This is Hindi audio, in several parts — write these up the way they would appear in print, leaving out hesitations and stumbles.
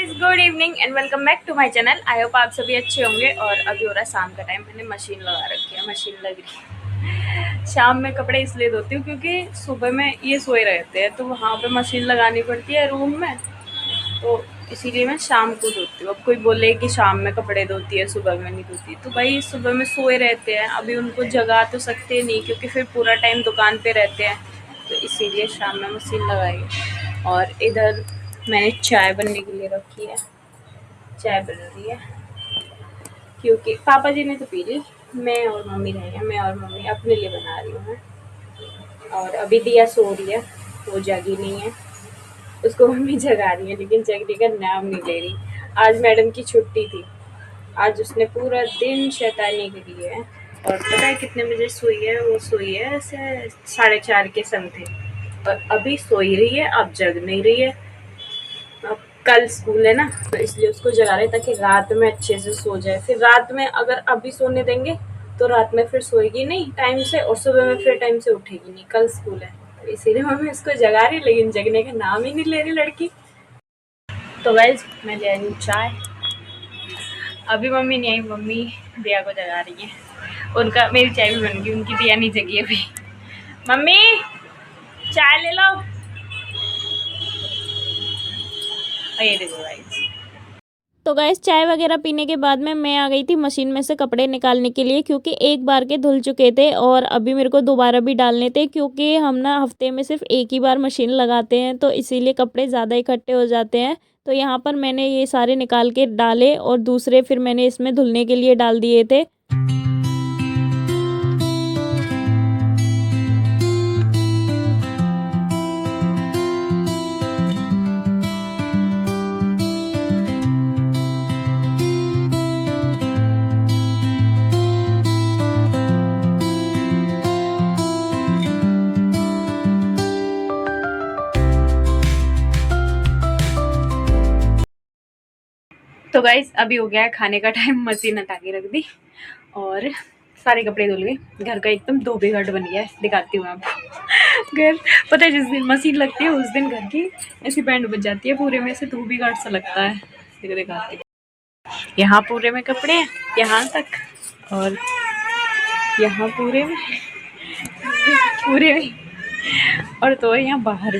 Guys, good evening and welcome back to my channel. I hope आप सभी अच्छे होंगे। और अभी हो रहा है शाम का टाइम। मैंने मशीन लगा रखी है, मशीन लग रही है। शाम में कपड़े इसलिए धोती हूँ क्योंकि सुबह में ये सोए रहते हैं, तो वहाँ पे मशीन लगानी पड़ती है रूम में, तो इसीलिए मैं शाम को धोती हूँ। अब कोई बोले कि शाम में कपड़े धोती है सुबह में नहीं धोती, तो भाई सुबह में सोए रहते हैं, अभी उनको जगा तो सकते नहीं क्योंकि फिर पूरा टाइम दुकान पे रहते हैं, तो इसीलिए शाम में मशीन लगाई है। और इधर मैंने चाय बनने के लिए रखी है, चाय बन रही है क्योंकि पापा जी ने तो पी ली, मैं और मम्मी रहेंगे, मैं और मम्मी अपने लिए बना रही हूँ मैं। और अभी दिया सो रही है, वो जागी नहीं है, उसको मम्मी जगा रही है लेकिन जगने का नाम नहीं ले रही। आज मैडम की छुट्टी थी, आज उसने पूरा दिन शैतानी करी है। और पता है कितने बजे सोई है? वो सोई है ऐसे 4:30 के समथिंग, और अभी सो ही रही है, अब जग नहीं रही है। अब कल स्कूल है ना, तो इसलिए उसको जगा रहे ताकि रात में अच्छे से सो जाए। फिर रात में अगर अभी सोने देंगे तो रात में फिर सोएगी नहीं टाइम से, और सुबह में फिर टाइम से उठेगी नहीं, कल स्कूल है, तो इसीलिए मम्मी उसको जगा रही, लेकिन जगने का नाम ही नहीं ले रही लड़की। तो गाइस मैं ले आई हूँ चाय। अभी मम्मी नहीं आई, मम्मी दिया को जगा रही है। उनका मेरी चाय भी बन गई, उनकी दिया नहीं जगी अभी। मम्मी चाय ले लो। और ये देखो गाइस, तो गैस चाय वगैरह पीने के बाद में मैं आ गई थी मशीन में से कपड़े निकालने के लिए, क्योंकि एक बार के धुल चुके थे और अभी मेरे को दोबारा भी डालने थे, क्योंकि हम ना हफ्ते में सिर्फ एक ही बार मशीन लगाते हैं, तो इसीलिए कपड़े ज़्यादा इकट्ठे हो जाते हैं। तो यहाँ पर मैंने ये सारे निकाल के डाले और दूसरे फिर मैंने इसमें धुलने के लिए डाल दिए थे। तो गाइस अभी हो गया है खाने का टाइम, मशीन हटा के रख दी और सारे कपड़े धुल गए। घर का एकदम धोबी घाट बन गया है, दिखाती हूँ आपको। घर पता है, जिस दिन मशीन लगती है उस दिन घर की ऐसी बैंड बज जाती है, पूरे में से धोबी घाट सा लगता है। देखो दिखाती हूँ, यहाँ पूरे में कपड़े हैं यहाँ तक, और यहाँ पूरे में, और तो यहाँ बाहर।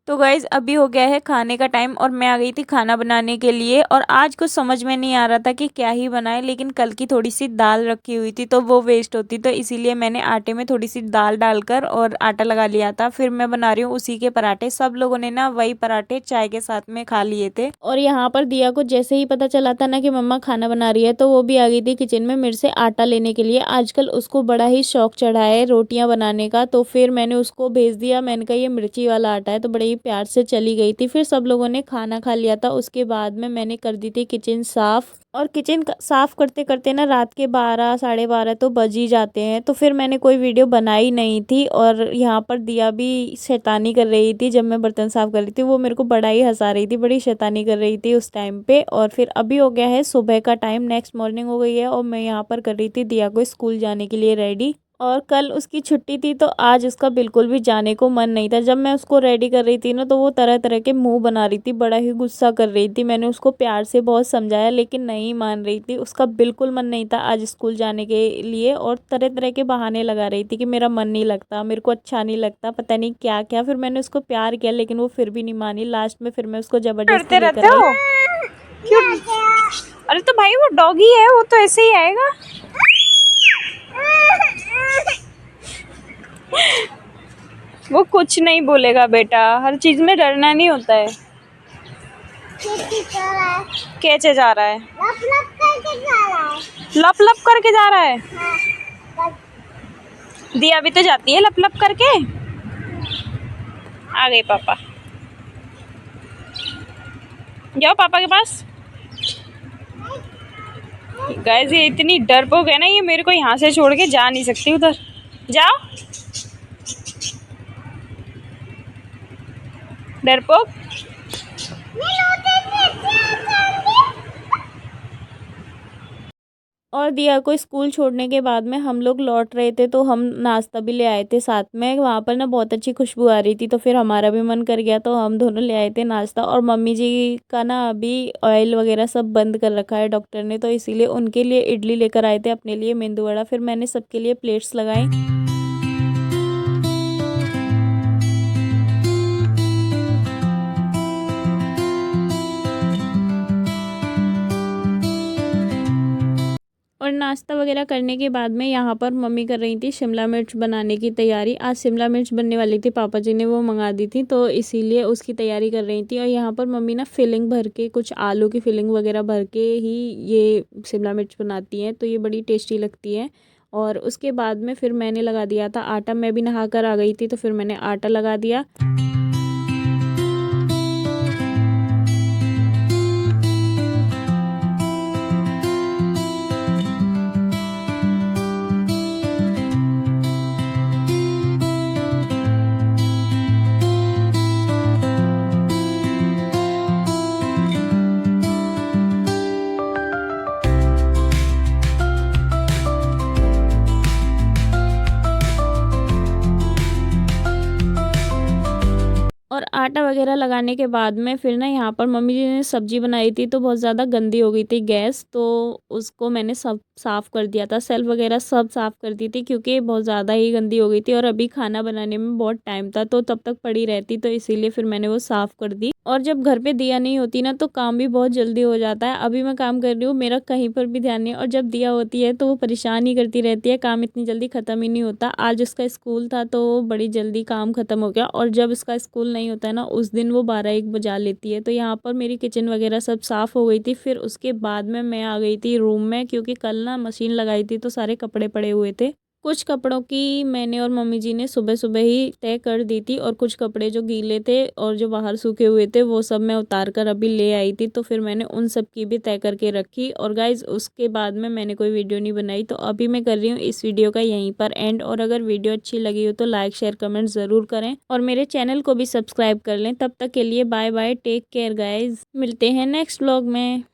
तो गाइज़ अभी हो गया है खाने का टाइम और मैं आ गई थी खाना बनाने के लिए। और आज कुछ समझ में नहीं आ रहा था कि क्या ही बनाए, लेकिन कल की थोड़ी सी दाल रखी हुई थी तो वो वेस्ट होती, तो इसीलिए मैंने आटे में थोड़ी सी दाल डालकर और आटा लगा लिया था। फिर मैं बना रही हूँ उसी के पराठे। सब लोगों ने ना वही पराठे चाय के साथ में खा लिए थे। और यहाँ पर दिया को जैसे ही पता चला था ना कि मम्मा खाना बना रही है, तो वो भी आ गई थी किचन में मेरे से आटा लेने के लिए। आजकल उसको बड़ा ही शौक चढ़ा है रोटियां बनाने का, तो फिर मैंने उसको भेज दिया। मैंने कहा ये मिर्ची वाला आटा है, तो बड़े ही प्यार से चली गई थी। फिर सब लोगों ने खाना खा लिया था, उसके बाद में मैंने कर दी थी किचन साफ। और किचन साफ करते करते ना रात के 12 साढ़े 12 तो बज ही जाते हैं, तो फिर मैंने कोई वीडियो बनाई नहीं थी। और यहाँ पर दिया भी शैतानी कर रही थी जब मैं बर्तन साफ कर रही थी, वो मेरे को बड़ा ही हंसा रही थी, बड़ी शैतानी कर रही थी उस टाइम पे। और फिर अभी हो गया है सुबह का टाइम, नेक्स्ट मॉर्निंग हो गई है और मैं यहाँ पर कर रही थी दिया को स्कूल जाने के लिए रेडी। और कल उसकी छुट्टी थी तो आज उसका बिल्कुल भी जाने को मन नहीं था। जब मैं उसको रेडी कर रही थी ना, तो वो तरह तरह के मुंह बना रही थी, बड़ा ही गुस्सा कर रही थी। मैंने उसको प्यार से बहुत समझाया लेकिन नहीं मान रही थी, उसका बिल्कुल मन नहीं था आज स्कूल जाने के लिए। और तरह तरह के बहाने लगा रही थी कि मेरा मन नहीं लगता, मेरे को अच्छा नहीं लगता, पता नहीं क्या क्या। फिर मैंने उसको प्यार किया लेकिन वो फिर भी नहीं मानी। लास्ट में फिर मैं उसको जबरदस्ती करते रहते लेकर आई। हो क्यों? अरे तो भाई वो डॉगी है, वो तो ऐसे ही आएगा। वो कुछ नहीं बोलेगा बेटा, हर चीज में डरना नहीं होता है। कैसे जा रहा है? लप लप करके जा रहा है। दिया भी तो जाती है लप लप करके। आ गए पापा, जाओ पापा के पास। गाइस ये इतनी डरपोक है ना, ये मेरे को यहाँ से छोड़ के जा नहीं सकती उधर। जाओ डरपोक। और दिया को स्कूल छोड़ने के बाद में हम लोग लौट रहे थे तो हम नाश्ता भी ले आए थे साथ में। वहाँ पर ना बहुत अच्छी खुशबू आ रही थी तो फिर हमारा भी मन कर गया तो हम दोनों ले आए थे नाश्ता। और मम्मी जी का ना अभी ऑयल वगैरह सब बंद कर रखा है डॉक्टर ने, तो इसीलिए उनके लिए इडली लेकर आए थे, अपने लिए मेंदू वड़ा। फिर मैंने सबके लिए प्लेट्स लगाई। और नाश्ता वगैरह करने के बाद में यहाँ पर मम्मी कर रही थी शिमला मिर्च बनाने की तैयारी। आज शिमला मिर्च बनने वाली थी, पापा जी ने वो मंगा दी थी तो इसीलिए उसकी तैयारी कर रही थी। और यहाँ पर मम्मी ना फिलिंग भर के, कुछ आलू की फिलिंग वगैरह भर के ही ये शिमला मिर्च बनाती हैं, तो ये बड़ी टेस्टी लगती है। और उसके बाद में फिर मैंने लगा दिया था आटा। मैं भी नहा कर आ गई थी तो फिर मैंने आटा लगा दिया। और आटा वगैरह लगाने के बाद में फिर ना यहाँ पर मम्मी जी ने सब्जी बनाई थी तो बहुत ज़्यादा गंदी हो गई थी गैस, तो उसको मैंने सब साफ़ कर दिया था। सेल्फ वगैरह सब साफ़ कर दी थी क्योंकि बहुत ज़्यादा ही गंदी हो गई थी और अभी खाना बनाने में बहुत टाइम था तो तब तक पड़ी रहती, तो इसीलिए फिर मैंने वो साफ़ कर दी। और जब घर पे दिया नहीं होती ना तो काम भी बहुत जल्दी हो जाता है। अभी मैं काम कर रही हूँ, मेरा कहीं पर भी ध्यान नहीं है, और जब दिया होती है तो वो परेशान ही करती रहती है, काम इतनी जल्दी ख़त्म ही नहीं होता। आज उसका स्कूल था तो बड़ी जल्दी काम ख़त्म हो गया, और जब उसका स्कूल नहीं होता है ना उस दिन वो 12-1 बजा लेती है। तो यहाँ पर मेरी किचन वगैरह सब साफ़ हो गई थी। फिर उसके बाद में मैं आ गई थी रूम में, क्योंकि कल ना मशीन लगाई थी तो सारे कपड़े पड़े हुए थे। कुछ कपड़ों की मैंने और मम्मी जी ने सुबह सुबह ही तय कर दी थी, और कुछ कपड़े जो गीले थे और जो बाहर सूखे हुए थे वो सब मैं उतार कर अभी ले आई थी, तो फिर मैंने उन सब की भी तय करके रखी। और गाइज़ उसके बाद में मैंने कोई वीडियो नहीं बनाई, तो अभी मैं कर रही हूँ इस वीडियो का यहीं पर एंड। और अगर वीडियो अच्छी लगी हो तो लाइक शेयर कमेंट ज़रूर करें और मेरे चैनल को भी सब्सक्राइब कर लें। तब तक के लिए bye bye, take care guys, मिलते हैं नेक्स्ट व्लॉग में।